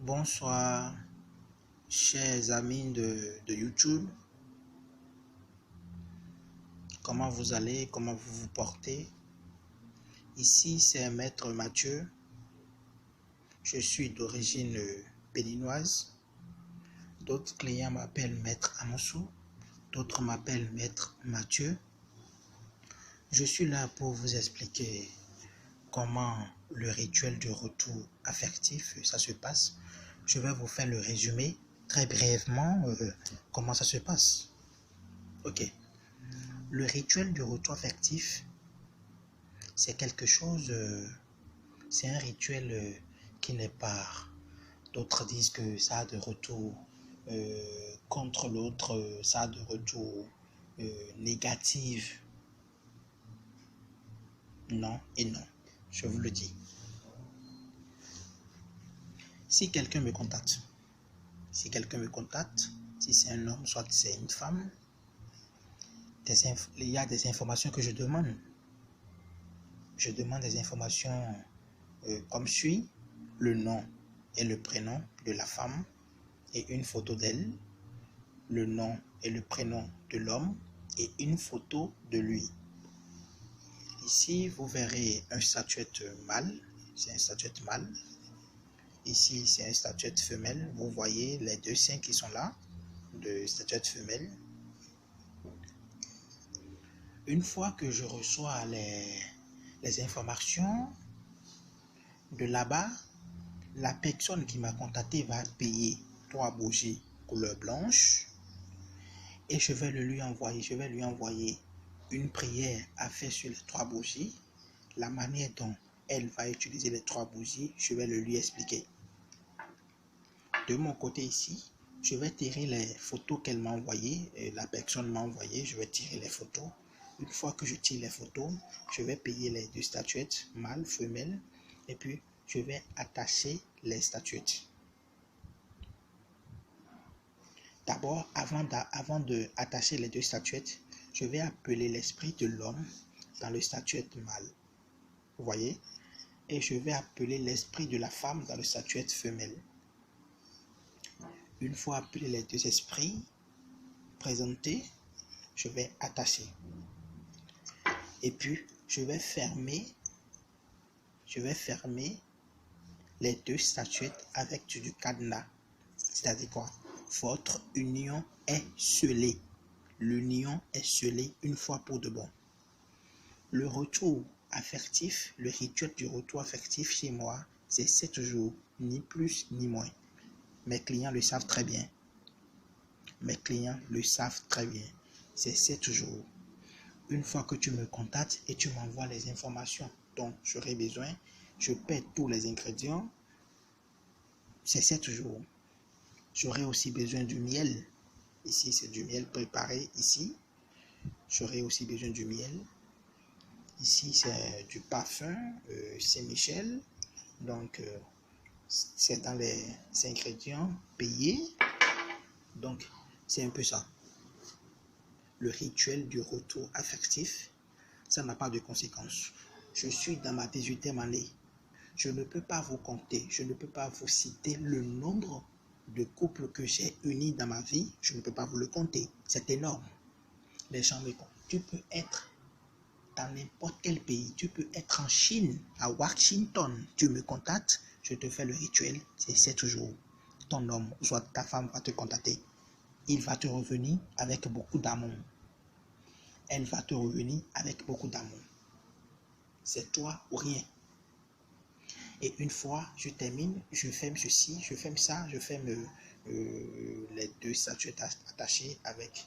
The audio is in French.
Bonsoir, chers amis de YouTube. Comment vous allez? Comment vous vous portez? Ici, c'est Maître Mathieu. Je suis d'origine béninoise. D'autres clients m'appellent Maître Amoussou. D'autres m'appellent Maître Mathieu. Je suis là pour vous expliquer comment le rituel du retour affectif, ça se passe. Je vais vous faire le résumé très brièvement comment ça se passe. Ok. Le rituel du retour affectif, c'est quelque chose, c'est un rituel qui n'est pas. D'autres disent que ça a de retour contre l'autre, ça a de retour négatif. Non et non, je vous le dis. Si quelqu'un me contacte, si c'est un homme, soit c'est une femme, il y a des informations que je demande. Je demande des informations comme suit: le nom et le prénom de la femme et une photo d'elle, le nom et le prénom de l'homme et une photo de lui. Ici, vous verrez un statuette mâle, c'est un statuette mâle. Ici, c'est un statuette femelle. Vous voyez les deux seins qui sont là, de statuette femelle. Une fois que je reçois les informations de là-bas, la personne qui m'a contacté va payer 3 bougies couleur blanche et je vais lui envoyer une prière à faire sur les 3 bougies. La manière dont elle va utiliser les 3 bougies, je vais le lui expliquer. De mon côté ici, je vais tirer les photos qu'elle m'a envoyées, la personne m'a envoyé, je vais tirer les photos. Une fois que je tire les photos, je vais payer les 2 statuettes, mâle, femelle, et puis je vais attacher les statuettes. D'abord, avant d'attacher les 2 statuettes, je vais appeler l'esprit de l'homme dans le statuette mâle. Vous voyez? Et je vais appeler l'esprit de la femme dans le statuette femelle. Une fois appelé les 2 esprits présentés, je vais attacher. Et puis, je vais fermer les 2 statuettes avec du cadenas. C'est-à-dire quoi? Votre union est scellée. L'union est scellée une fois pour de bon. Le retour affectif, le rituel du retour affectif chez moi, c'est 7 jours, ni plus ni moins. Mes clients le savent très bien. C'est 7 jours. Une fois que tu me contactes et tu m'envoies les informations dont j'aurai besoin, je paie tous les ingrédients. C'est 7 jours. J'aurai aussi besoin du miel. Ici, c'est du miel préparé. Ici, j'aurai aussi besoin du miel. Ici, c'est du parfum Saint-Michel. Donc, c'est dans les ingrédients payés. Donc, c'est un peu ça. Le rituel du retour affectif, ça n'a pas de conséquences. Je suis dans ma 18e année. Je ne peux pas vous compter, je ne peux pas vous citer le nombre de couples que j'ai unis dans ma vie. Je ne peux pas vous le compter. C'est énorme. Les gens me comptent. Tu peux être dans n'importe quel pays. Tu peux être en Chine, à Washington. Tu me contactes, je te fais le rituel. C'est 7 jours. Ton homme, soit ta femme va te contacter. Il va te revenir avec beaucoup d'amour. Elle va te revenir avec beaucoup d'amour. C'est toi ou rien. Et une fois je termine, je ferme ceci, je ferme ça, je ferme les 2 statuettes attachées avec